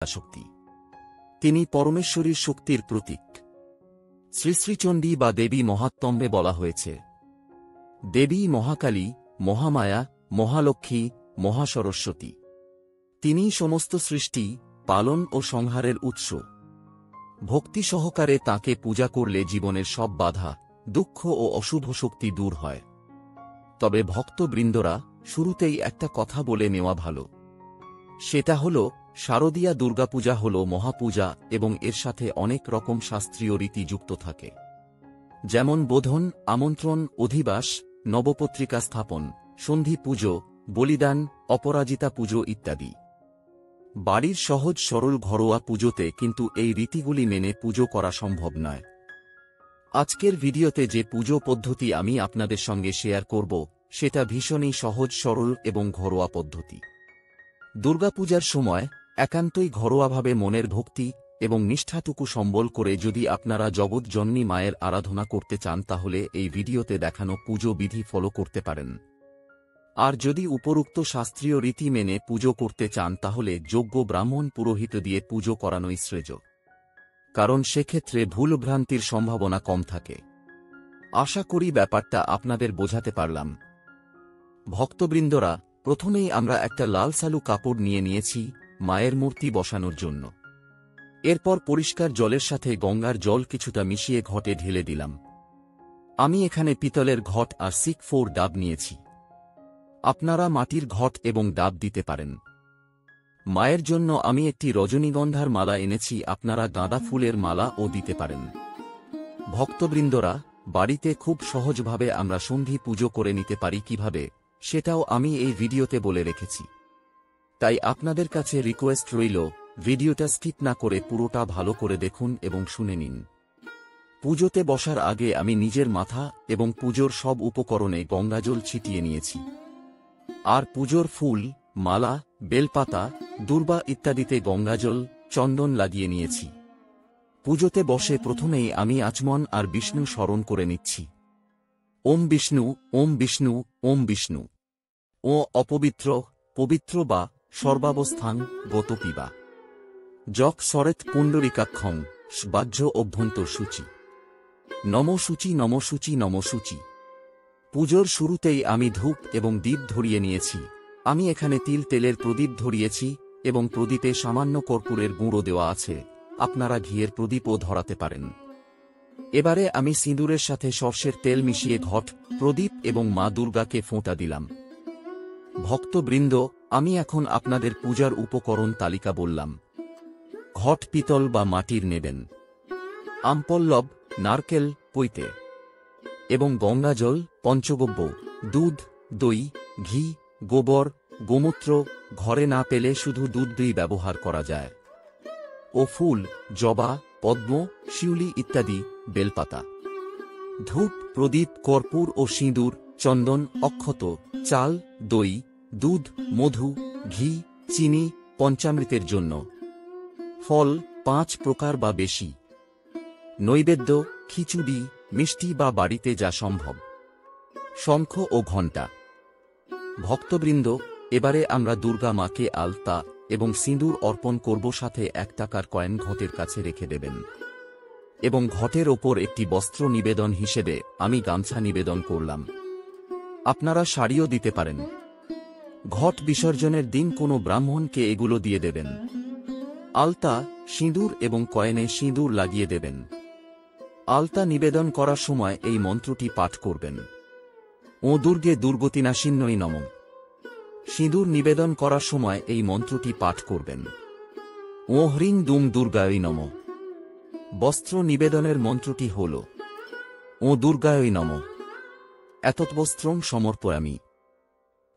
শক্তি। তিনি পরমেশ্বরীর শক্তির প্রতীক। শ্রী শ্রীচণ্ডী বা দেবী মহাত্ম্যে বলা হয়েছে, দেবী মহাকালী, মহামায়া, মহালক্ষ্মী, মহাসরস্বতী। তিনিই সমস্ত সৃষ্টি, পালন ও সংহারের উৎস। ভক্তি সহকারে তাঁকে পূজা করলে জীবনের সব বাধা, দুঃখ ও অশুভ শক্তি দূর হয়। তবে ভক্তবৃন্দরা, শুরুতেই একটা কথা বলে নেওয়া ভালো। সেটা হল, শারদীয়া দুর্গাপূজা হল মহাপূজা এবং এর সাথে অনেক রকম শাস্ত্রীয় রীতি যুক্ত থাকে, যেমন বোধন, আমন্ত্রণ, অধিবাস, নবপত্রিকা স্থাপন, সন্ধি পুজো, বলিদান, অপরাজিতা পুজো ইত্যাদি। বাড়ির সহজ সরল ঘরোয়া পুজোতে কিন্তু এই রীতিগুলি মেনে পুজো করা সম্ভব নয়। আজকের ভিডিওতে যে পুজো পদ্ধতি আমি আপনাদের সঙ্গে শেয়ার করব, সেটা ভীষণই সহজ সরল এবং ঘরোয়া পদ্ধতি। দুর্গাপূজার সময় একান্তই ঘরোয়াভাবে মনের ভক্তি এবং নিষ্ঠাটুকু সম্বল করে যদি আপনারা জগৎজননী মায়ের আরাধনা করতে চান, তাহলে এই ভিডিওতে দেখানো পুজো বিধি ফলো করতে পারেন। আর যদি উপরোক্ত শাস্ত্রীয় রীতি মেনে পুজো করতে চান, তাহলে যোগ্য ব্রাহ্মণ পুরোহিত দিয়ে পুজো করানোই শ্রেয়, কারণ সেক্ষেত্রে ভুলভ্রান্তির সম্ভাবনা কম থাকে। আশা করি ব্যাপারটা আপনাদের বোঝাতে পারলাম। ভক্তবৃন্দরা, প্রথমেই আমরা একটা লাল সালু কাপড় নিয়েছি মায়ের মূর্তি বসানোর জন্য। এরপর পরিষ্কার জলের সাথে গঙ্গার জল কিছুটা মিশিয়ে ঘটে ঢেলে দিলাম। আমি এখানে পিতলের ঘট আর 6-4 ডাব নিয়েছি। আপনারা মাটির ঘট এবং ডাব দিতে পারেন। মায়ের জন্য আমি একটি রজনীগন্ধার মালা এনেছি, আপনারা গাঁদা ফুলের মালাও দিতে পারেন। ভক্তবৃন্দরা, বাড়িতে খুব সহজভাবে আমরা সন্ধি পুজো করে নিতে পারি কিভাবে, সেটাও আমি এই ভিডিওতে বলে রেখেছি। তাই আপনাদের কাছে রিকোয়েস্ট রইল, ভিডিওটা স্কিপ না করে পুরোটা ভালো করে দেখুন এবং শুনে নিন। পুজোতে বসার আগে আমি নিজের মাথা এবং পুজোর সব উপকরণে গঙ্গাজল ছিটিয়ে নিয়েছি। আর পুজোর ফুল, মালা, বেলপাতা, দূর্বা ইত্যাদিতে গঙ্গাজল, চন্দন লাগিয়ে নিয়েছি। পুজোতে বসে প্রথমেই আমি আচমন আর বিষ্ণু স্মরণ করে নিচ্ছি। ওম বিষ্ণু, ওম বিষ্ণু, ওম বিষ্ণু। ও অপবিত্র, পবিত্র বা সর্বাবস্থান গত পিবা। যক সরেত পুণ্ডরিকাক্ষং, বাহ্য অভ্যন্তর সূচি। নম সূচি, নম সূচি, নম সূচি। পুজোর শুরুতেই আমি ধূপ এবং দীপ ধরিয়ে নিয়েছি। আমি এখানে তেলের প্রদীপ ধরিয়েছি এবং প্রদীপে সামান্য কর্পূরের গুঁড়ো দেওয়া আছে, আপনারা ঘিয়ের প্রদীপও ধরাতে পারেন। এবারে আমি সিঁদুরের সাথে সর্ষের তেল মিশিয়ে ঘট, প্রদীপ এবং মা দুর্গাকে ফোঁটা দিলাম। ভক্তবৃন্দ, আমি এখন আপনাদের পূজার উপকরণ তালিকা বললাম। ঘট পিতল বা মাটির নেবেন। আমপল্লব, নারকেল, পৈতে এবং গঙ্গাজল, পঞ্চগব্য, দুধ, দই, ঘি, গোবর, গোমূত্র, ঘরে না পেলে শুধু দুধ দই ব্যবহার করা যায়, ও ফুল, জবা, পদ্ম, শিউলি ইত্যাদি, বেলপাতা। ধূপ, প্রদীপ, কর্পূর ও সিঁদুর, চন্দন, অক্ষত, চাল, দই, দুধ, মধু, ঘি, চিনি, পঞ্চামৃতের জন্য। ফল 5 প্রকার বা বেশি। নৈবেদ্য, খিচুড়ি, মিষ্টি বা বাড়িতে যা সম্ভব। শঙ্খ ও ঘণ্টা। ভক্তবৃন্দ, এবারে আমরা দুর্গা মাকে আলতা এবং সিঁদুর অর্পণ করব, সাথে 1 টাকার কয়েন ঘটের কাছে রেখে দেবেন। এবং ঘটের ওপর একটি বস্ত্র নিবেদন হিসেবে আমি গামছা নিবেদন করলাম। আপনারা শাড়িও দিতে পারেন। ঘট বিসর্জনের দিন কোনো ব্রাহ্মণকে এগুলো দিয়ে দেবেন। আলতা, সিঁদুর এবং কয়েনে সিঁদুর লাগিয়ে দেবেন। আলতা নিবেদন করার সময় এই মন্ত্রটি পাঠ করবেন। ও দুর্গে দুর্গতিনাশিন্যই নমঃ। সিঁদুর নিবেদন করার সময় এই মন্ত্রটি পাঠ করবেন। ও হ্রিং দুম দুর্গায় নমঃ। বস্ত্র নিবেদনের মন্ত্রটি হল ও দুর্গায় নমঃ। এতৎবস্ত্রং সমর্পয়ামি।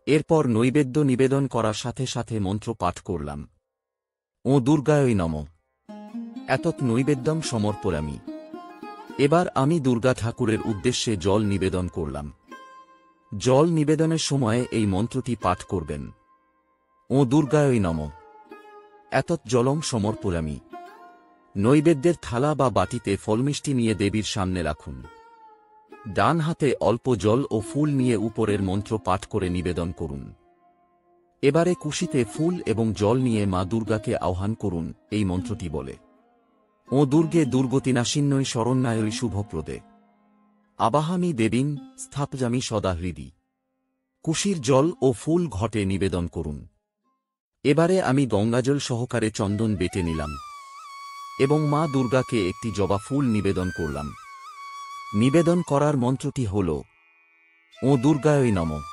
এরপর নৈবেদ্য নিবেদন করার সাথে সাথে মন্ত্র পাঠ করলাম। ও দুর্গায় নমঃ। এতৎ নৈবেদ্যং সমর্পয়ামি। এবার আমি দুর্গা ঠাকুরের উদ্দেশ্যে জল নিবেদন করলাম। জল নিবেদনের সময় এই মন্ত্রটি পাঠ করবেন। ও দুর্গায় নমঃ। এতৎ জলং সমর্পয়ামি। নৈবেদ্যের থালা বা বাটিতে ফলমিষ্টি নিয়ে দেবীর সামনে রাখুন। ডান হাতে অল্প জল ও ফুল নিয়ে উপরের মন্ত্র পাঠ করে নিবেদন করুন। এবারে কুশিতে ফুল এবং জল নিয়ে মা দুর্গাকে আহ্বান করুন এই মন্ত্রটি বলে। ও দুর্গে দুর্গতিনাশিন্যই শরণ্যায়ই শুভপ্রদে আবাহামি দেবীন স্থাপজামি সদা হৃদি। কুশির জল ও ফুল ঘটে নিবেদন করুন। এবারে আমি গঙ্গাজল সহকারে চন্দন বেটে নিলাম এবং মা দুর্গাকে একটি জবা ফুল নিবেদন করলাম। নিবেদন করার মন্ত্রটি হল ও দুর্গায় নমঃ।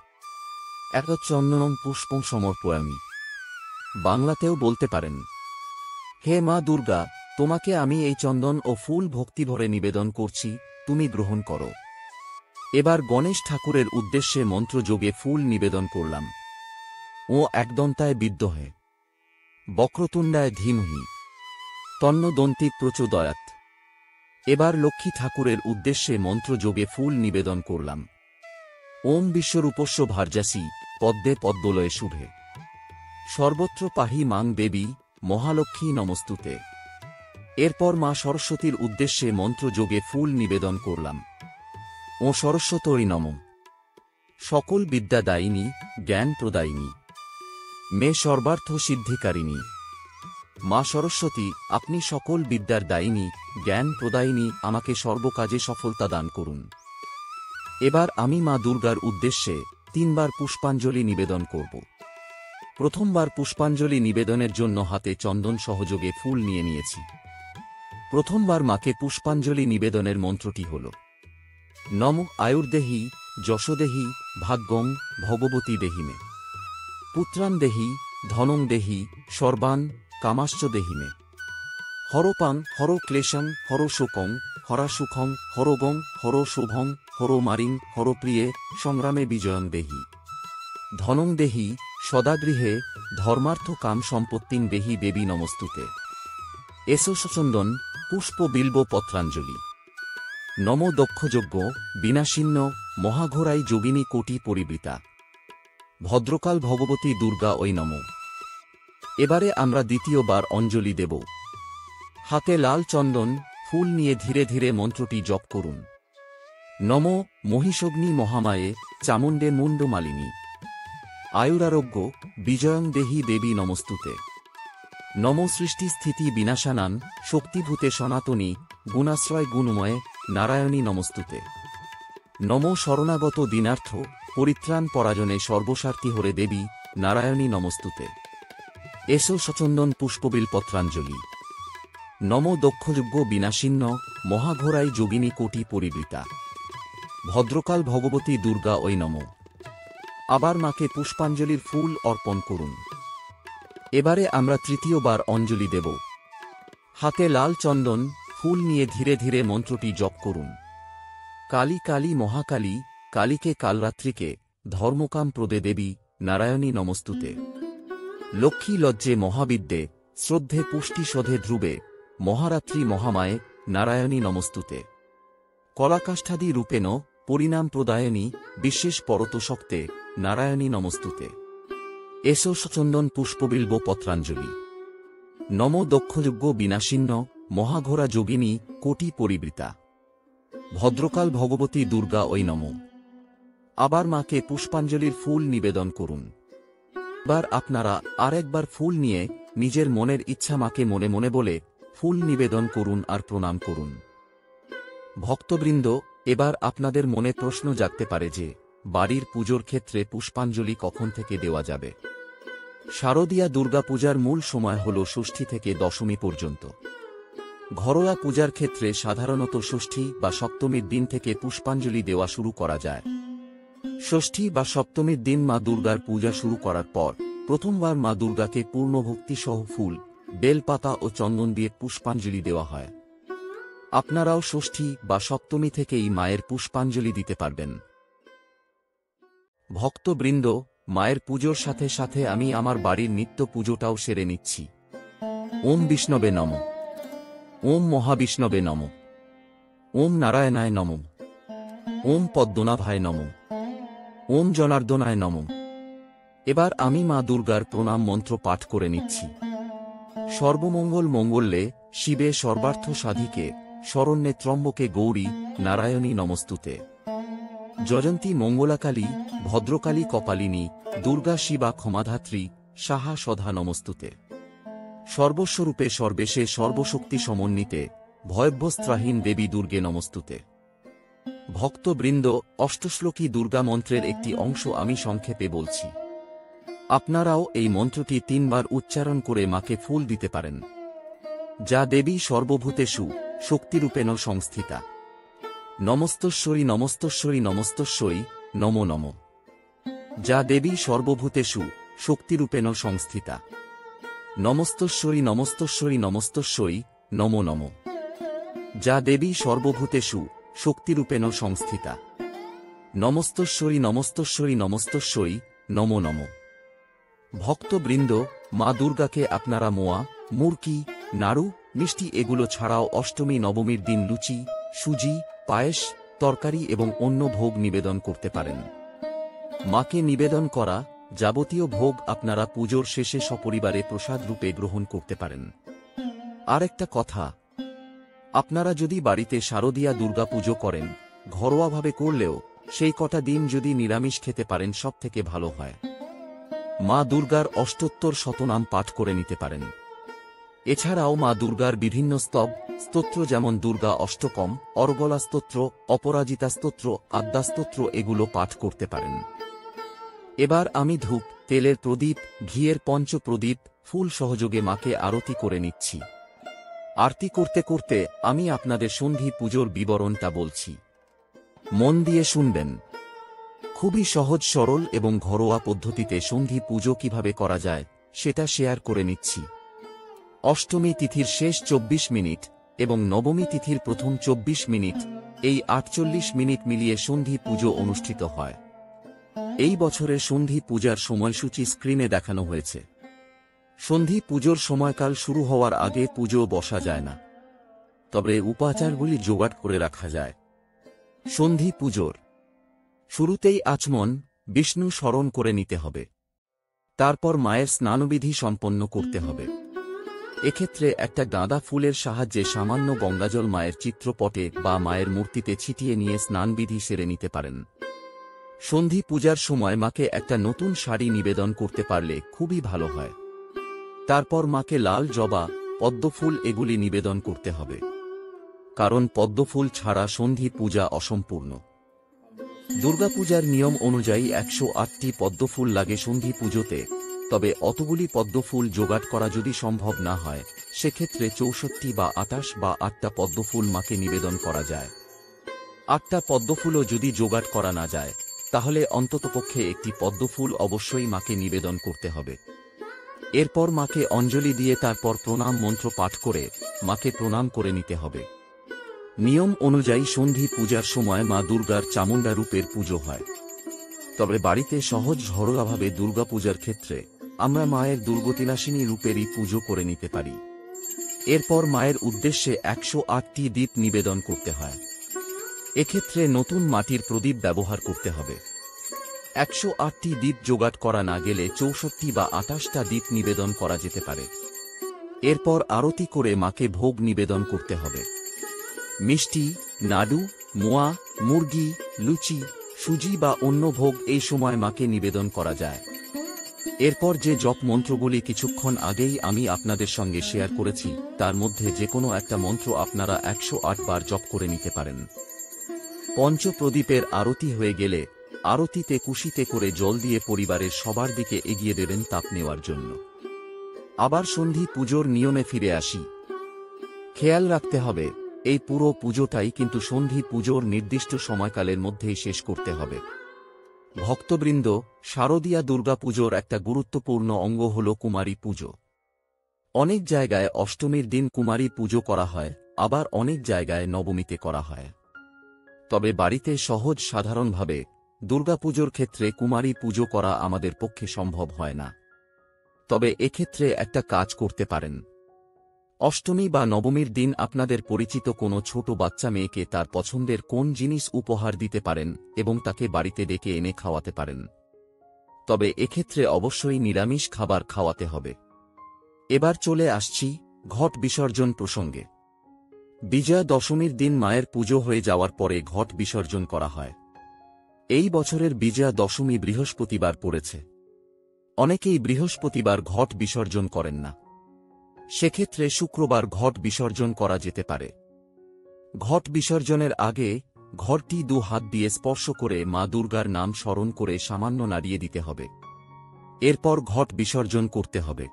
এক চন্দনম পুষ্পং সমর্পয়ামি। বাংলাতেও বলতে পারেন, হে মা দুর্গা, তোমাকে আমি এই চন্দন ও ফুল ভক্তিভরে নিবেদন করছি, তুমি গ্রহণ করো। এবার গণেশ ঠাকুরের উদ্দেশ্যে মন্ত্রযোগে ফুল নিবেদন করলাম। ও একদন্তায় বিদ্মহে বক্রতুণ্ডায় ধীমহি তন্ন দন্তি প্রচোদয়াৎ। এবার লক্ষ্মী ঠাকুরের উদ্দেশ্যে মন্ত্রযোগে ফুল নিবেদন করলাম। ওম বিশ্বরূপস্য ভার্যাসি পদ্মে পদ্মলয়ে শুভে সর্বত্র পাহি মাং দেবী মহালক্ষ্মী নমস্তুতে। এরপর মা সরস্বতীর উদ্দেশ্যে মন্ত্রযোগে ফুল নিবেদন করলাম। ও সরস্বতী নমঃ। সকল বিদ্যাদায়িনী জ্ঞান প্রদায়িনী মে সর্বার্থ সিদ্ধিকারিণী। মা সরস্বতী, আপনি সকল বিদ্যার দায়িনী জ্ঞান প্রদায়িনী, আমাকে সর্বকাজে সফলতা দান করুন। এবার আমি মা দুর্গার উদ্দেশ্যে 3 বার পুষ্পাঞ্জলি নিবেদন করব। প্রথমবার পুষ্পাঞ্জলি নিবেদনের জন্য হাতে চন্দন সহযোগে ফুল নিয়ে নিয়েছি। প্রথমবার মাকে পুষ্পাঞ্জলি নিবেদনের মন্ত্রটি হল নম আয়ুর্দেহি যশোদেহি ভাগ্যং ভগবতী দেহিমে পুত্রান দেহি ধনং দেহি সর্বান কামাশ্চ দেহিমে হরপাং হর ক্লেশং হর শোকং হরা সুখং হরগং হর শোভং হর মারিং হরপ্রিয়ে সংগ্রামে বিজয়ং দেহি ধনং দেহি সদাগৃহে ধর্মার্থ কাম সম্পত্তিং দেহি দেবী নমস্তুতে। এসো সচন্দন পুষ্প বিল্ব পত্রাঞ্জলি। নম দক্ষযজ্ঞ বিনাশিন্য মহাঘোরাই যোগিনী কোটি পরিবৃতা ভদ্রকাল ভগবতী দুর্গা ওই নম। এবারে আমরা দ্বিতীয়বার অঞ্জলি দেব। হাতে লাল চন্দন ফুল নিয়ে ধীরে ধীরে মন্ত্রটি জপ করুন। নম মহিষগ্নি মহামায়ে চামুণ্ডে মুণ্ডমালিনী আয়ুরারোগ্য বিজয়ং দেহি দেবী নমস্তুতে। নম সৃষ্টি স্থিতি বিনাশানান শক্তিভূতে সনাতনী গুণাশ্রয় গুণময়ে নারায়ণী নমস্তুতে। নম শরণাগত দীনার্থ পরিত্রাণ পরাজনে সর্বস্বার্থী হরে দেবী নারায়ণী নমস্তুতে। এসো সচন্দন পুষ্পবিল পত্রাঞ্জলি। নম দক্ষযজ্ঞ বিনাশিন্য মহাঘোরাই যোগিনী কোটি পরিবৃতা ভদ্রকাল ভগবতী দুর্গা ওই নম। আবার মাকে পুষ্পাঞ্জলির ফুল অর্পণ করুন। এবারে আমরা তৃতীয়বার অঞ্জলি দেব। হাতে লাল চন্দন ফুল নিয়ে ধীরে ধীরে মন্ত্রটি জপ করুন। কালী কালী মহাকালী কালীকে কালরাত্রিকে ধর্মকাম প্রদে দেবী নারায়ণী নমস্তুতে। লক্ষ্মী লজ্জে মহাবিদ্যে শ্রদ্ধে পুষ্টি শোধে ধ্রুবে মহারাত্রি মহামায়ে নারায়ণী নমস্তুতে। কলাকাষ্ঠাদি রূপেণ পরিণাম প্রদায়নী বিশেষ পরত শক্তে নারায়ণী নমস্তুতে। এসো সচন্দন পুষ্পবিল্ব পত্রাঞ্জলি। নম দক্ষযজ্ঞ বিনাশিন্য মহাঘোরা যোগিনী কোটি পরিবৃতা ভদ্রকাল ভগবতী দুর্গা ওই নম। আবার মাকে পুষ্পাঞ্জলির ফুল নিবেদন করুন। এবার আপনারা আরেকবার ফুল নিয়ে নিজের মনের ইচ্ছা মাকে মনে মনে বলে ফুল নিবেদন করুন আর প্রণাম করুন। ভক্তবৃন্দ, এবার আপনাদের মনে প্রশ্ন জাগতে পারে যে বাড়ির পুজোর ক্ষেত্রে পুষ্পাঞ্জলি কখন থেকে দেওয়া যাবে। শারদীয়া দুর্গাপূজার মূল সময় হল ষষ্ঠী থেকে দশমী পর্যন্ত। ঘরোয়া পূজার ক্ষেত্রে সাধারণত ষষ্ঠী বা সপ্তমীর দিন থেকে পুষ্পাঞ্জলি দেওয়া শুরু করা যায়। ষষ্ঠী বা সপ্তমীর দিন মা দুর্গার পূজা শুরু করার পর প্রথমবার মা দুর্গাকে পূর্ণ ভক্তিসহ ফুল বেলপাতা ও চন্দন দিয়ে পুষ্পাঞ্জলি দেওয়া হয়। আপনারাও ষষ্ঠী বা সপ্তমী থেকেই মায়ের পুষ্পাঞ্জলি দিতে পারবেন। ভক্তবৃন্দ, মায়ের পুজোর সাথে সাথে আমি আমার বাড়ির নিত্য পুজোটাও সেরে নিচ্ছি। ওম বিষ্ণবে নমঃ। ওম মহাবিষ্ণবে নমঃ। ওম নারায়ণায় নমঃ। ওম পদ্মনাভায় নমঃ। ওম জনার্দনায় নমঃ। এবার আমি মা দুর্গার প্রণাম মন্ত্র পাঠ করে নিচ্ছি। সর্বমঙ্গল মঙ্গলে শিবে সর্বার্থ সাধিকে শরণ্যে ত্রম্বকে গৌরী নারায়ণী নমস্তুতে। জয়ন্তী মঙ্গলাকালী, ভদ্রকালী কপালিনী, দুর্গা শিবা ক্ষমাধাত্রী, সাহা সধা নমস্তুতে। সর্বস্বরূপে সর্বেশে সর্বশক্তি সমন্বিতে, ভয়ভ্যস্ত্রাহীন দেবী দুর্গে নমস্তুতে। ভক্তবৃন্দ, অষ্টশ্লোকী দুর্গা মন্ত্রের একটি অংশ আমি সংক্ষেপে বলছি। আপনারাও এই মন্ত্রটি 3 বার উচ্চারণ করে মাকে ফুল দিতে পারেন। যা দেবী সর্বভূতেষু শক্তিরূপেণ সংস্থিতা। নমস্তস্বরী নমস্তস্বরী নমস্তস্বরী, নমো নমঃ। যা দেবী সর্বভূতেষু শক্তিরূপেণ সংস্থিতা। নমস্তস্বরী নমস্তস্বরী নমস্তস্বরী, নমো নমঃ। যা দেবী সর্বভূতেষু শক্তিরূপেণ সংস্থিতা। নমস্তস্বরী নমস্তস্বরী নমস্তস্বরী, নমো নমঃ। ভক্তবৃন্দ, মা দুর্গাকে আপনারা মোয়া, মুরকি, নাড়ু, মিষ্টি এগুলো ছাড়াও অষ্টমী নবমীর দিন লুচি, সুজি, পায়েস, তরকারি এবং অন্য ভোগ নিবেদন করতে পারেন। মাকে নিবেদন করা যাবতীয় ভোগ আপনারা পুজোর শেষে সপরিবারে প্রসাদ রূপে গ্রহণ করতে পারেন। আর একটা কথা, আপনারা যদি বাড়িতে শারদীয়া দুর্গা পুজো করেন, ঘরোয়াভাবে করলেও সেই কটা দিন যদি নিরামিষ খেতে পারেন সবথেকে ভালো হয়। মা দুর্গার অষ্টোত্তর শতনাম পাঠ করে নিতে পারেন। এছাড়াও মা দুর্গার বিভিন্ন স্তোত্র যেমন দুর্গা অষ্টকম, অর্গলা স্তোত্র, অপরাজিতা স্তোত্র, আদ্যা স্তোত্র এগুলো পাঠ করতে পারেন। এবার আমি ধূপ, তেলের প্রদীপ, ঘিয়ের পঞ্চপ্রদীপ, ফুল সহযোগে মাকে আরতি করে নিচ্ছি। আরতি করতে করতে আমি আপনাদের সন্ধি পুজোর বিবরণটা বলছি। মন দিয়ে শুনবেন। খুবই সহজ সরল এবং ঘরোয়া পদ্ধতিতে সন্ধি পুজো কিভাবে করা যায় সেটা শেয়ার করে নিচ্ছি। অষ্টমী তিথির শেষ 24 মিনিট এবং নবমী তিথির প্রথম 24 মিনিট, এই 48 মিনিট মিলিয়ে সন্ধি পুজো অনুষ্ঠিত হয়। এই বছরের সন্ধি পূজার সময়সূচি স্ক্রিনে দেখানো হয়েছে। সন্ধি পুজোর সময়কাল শুরু হওয়ার আগে পুজো বসা যায় না, তবে উপাচারগুলি জোগাড় করে রাখা যায়। সন্ধি পুজোর শুরুতেই আচমন, বিষ্ণু স্মরণ করে নিতে হবে। তারপর মায়ের স্নানবিধি সম্পন্ন করতে হবে। এক্ষেত্রে একটা গাঁদা ফুলের সাহায্যে সামান্য গঙ্গাজল মায়ের চিত্রপটে বা মায়ের মূর্তিতে ছিটিয়ে নিয়ে স্নানবিধি সেরে নিতে পারেন। সন্ধি পূজার সময় মাকে একটা নতুন শাড়ি নিবেদন করতে পারলে খুবই ভালো হয়। তারপর মাকে লাল জবা, পদ্মফুল এগুলি নিবেদন করতে হবে, কারণ পদ্মফুল ছাড়া সন্ধি পূজা অসম্পূর্ণ। দুর্গাপূজার নিয়ম অনুযায়ী 108টি পদ্মফুল লাগে সন্ধি পুজোতে, তবে অতগুলি পদ্মফুল জোগাড় করা যদি সম্ভব না হয় সেক্ষেত্রে 64 বা 28 বা 8টা পদ্মফুল মাকে নিবেদন করা যায়। 8টা পদ্মফুলও যদি জোগাড় করা না যায় তাহলে অন্ততপক্ষে একটি পদ্মফুল অবশ্যই মাকে নিবেদন করতে হবে। এরপর মাকে অঞ্জলি দিয়ে তারপর প্রণাম মন্ত্র পাঠ করে মাকে প্রণাম করে নিতে হবে। নিয়ম অনুযায়ী সন্ধি পূজার সময় মা দুর্গার চামুণ্ডা রূপের পুজো হয়। তবে বাড়িতে সহজ ঘরোয়াভাবে দুর্গাপূজার ক্ষেত্রে আমরা মায়ের দুর্গতিনাশিনী রূপেরই পুজো করে নিতে পারি। এরপর মায়ের উদ্দেশ্যে 108টি দীপ নিবেদন করতে হয়। এক্ষেত্রে নতুন মাটির প্রদীপ ব্যবহার করতে হবে। 108টি দীপ জোগাড় করা না গেলে 64 বা 28টা দীপ নিবেদন করা যেতে পারে। এরপর আরতি করে মাকে ভোগ নিবেদন করতে হবে। মিষ্টি, নাড়ু, মোয়া, মুরগি, লুচি, সুজি বা অন্য ভোগ এই সময় মাকে নিবেদন করা যায়। এরপর যে জপ মন্ত্রগুলি কিছুক্ষণ আগেই আমি আপনাদের সঙ্গে শেয়ার করেছি তার মধ্যে যে কোনো একটা মন্ত্র আপনারা 108 বার জপ করে নিতে পারেন। পঞ্চপ্রদীপের আরতি হয়ে গেলে আরতিতে কুশিতে করে জল দিয়ে পরিবারের সবার দিকে এগিয়ে দেবেন তাপ নেওয়ার জন্য। আবার সন্ধি পুজোর নিয়মে ফিরে আসি। খেয়াল রাখতে হবে এই পুরো পুজোটাই কিন্তু সন্ধি পুজোর নির্দিষ্ট সময়কালের মধ্যেই শেষ করতে হবে। ভক্তবৃন্দ, শারদীয়া দুর্গা পুজোর একটা গুরুত্বপূর্ণ অঙ্গ হল কুমারী পুজো। অনেক জায়গায় অষ্টমীর দিন কুমারী পুজো করা হয়, আবার অনেক জায়গায় নবমীতে করা হয়। তবে বাড়িতে সহজ সাধারণভাবে দুর্গাপুজোর ক্ষেত্রে কুমারী পুজো করা আমাদের পক্ষে সম্ভব হয় না। তবে এক্ষেত্রে একটা কাজ করতে পারেন। অষ্টমী বা নবমীর দিন আপনাদের পরিচিত কোনো ছোট বাচ্চা মেয়েকে তার পছন্দের কোন জিনিস উপহার দিতে পারেন এবং তাকে বাড়িতে ডেকে এনে খাওয়াতে পারেন। তবে এক্ষেত্রে অবশ্যই নিরামিষ খাবার খাওয়াতে হবে। এবার চলে আসছি ঘট বিসর্জন প্রসঙ্গে। বিজয়া দশমীর দিন মায়ের পুজো হয়ে যাওয়ার পরে ঘট বিসর্জন করা হয়। এই বছরের বিজয়া দশমী বৃহস্পতিবার পড়েছে। অনেকেই বৃহস্পতিবার ঘট বিসর্জন করেন না। সেক্ষেত্রে শুক্রবার ঘট বিসর্জন করা যেতে পারে। ঘট বিসর্জনের আগে ঘরটি 2 হাত দিয়ে স্পর্শ করে মা দুর্গার নাম স্মরণ করে সামান্য নাড়িয়ে দিতে হবে। এরপর ঘট বিসর্জন করতে হবে।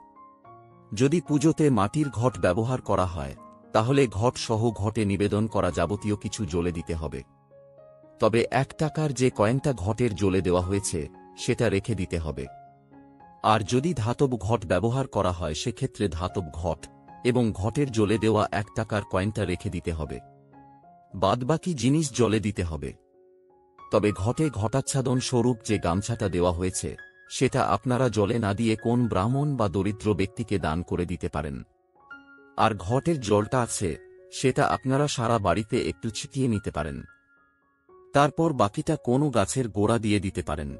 যদি পুজোতে মাটির ঘট ব্যবহার করা হয়, তাহলে ঘট সহ ঘটে নিবেদন করা যাবতীয় কিছু জ্বলে দিতে হবে। তবে 1 টাকার যে কয়েনটা ঘটের জ্বলে দেওয়া হয়েছে সেটা রেখে দিতে হবে। আর যদি ধাতব ঘট ব্যবহার করা হয় সেক্ষেত্রে ধাতব ঘট এবং ঘটের জ্বলে দেওয়া 1 টাকার কয়েনটা রেখে দিতে হবে। বাদবাকি জিনিস জ্বলে দিতে হবে। তবে ঘটে ঘটাচ্ছাদন স্বরূপ যে গামছাটা দেওয়া হয়েছে সেটা আপনারা জলে না দিয়ে কোন ব্রাহ্মণ বা দরিদ্র ব্যক্তিকে দান করে দিতে পারেন। আর ঘটের জলটা আছে সেটা আপনারা সারা বাড়িতে একটু ছিটিয়ে নিতে পারেন। তারপর বাকিটা কোনো গাছের গোড়া দিয়ে দিতে পারেন।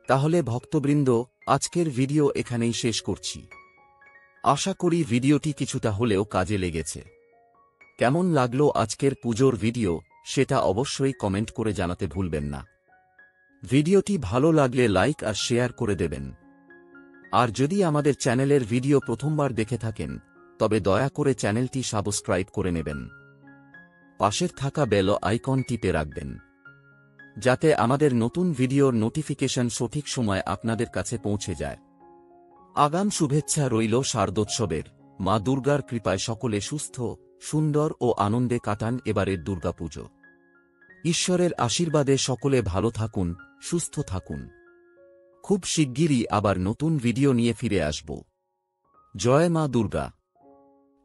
তাহলে ভক্তবৃন্দ, আজকের ভিডিও এখানেই শেষ করছি। আশা করি ভিডিওটি কিছুটা হলেও কাজে লেগেছে। কেমন লাগলো আজকের পুজোর ভিডিও সেটা অবশ্যই কমেন্ট করে জানাতে ভুলবেন না। ভিডিওটি ভালো লাগলে লাইক আর শেয়ার করে দেবেন। আর যদি আমাদের চ্যানেলের ভিডিও প্রথমবার দেখে থাকেন তবে দয়া করে চ্যানেলটি সাবস্ক্রাইব করে নেবেন। পাশের থাকা বেল আইকন টিপে রাখবেন, যাতে আমাদের নতুন ভিডিওর নোটিফিকেশন সঠিক সময় আপনাদের কাছে পৌঁছে যায়। আগাম শুভেচ্ছা রইল শারদোৎসবের। মা দুর্গার কৃপায় সকলে সুস্থ, সুন্দর ও আনন্দে কাটান এবারের দুর্গাপুজো। ঈশ্বরের আশীর্বাদে সকলে ভালো থাকুন, সুস্থ থাকুন। খুব শিগগিরই আবার নতুন ভিডিও নিয়ে ফিরে আসব। জয় মা দুর্গা,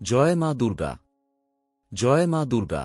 জয় মা দুর্গা, জয় মা দুর্গা।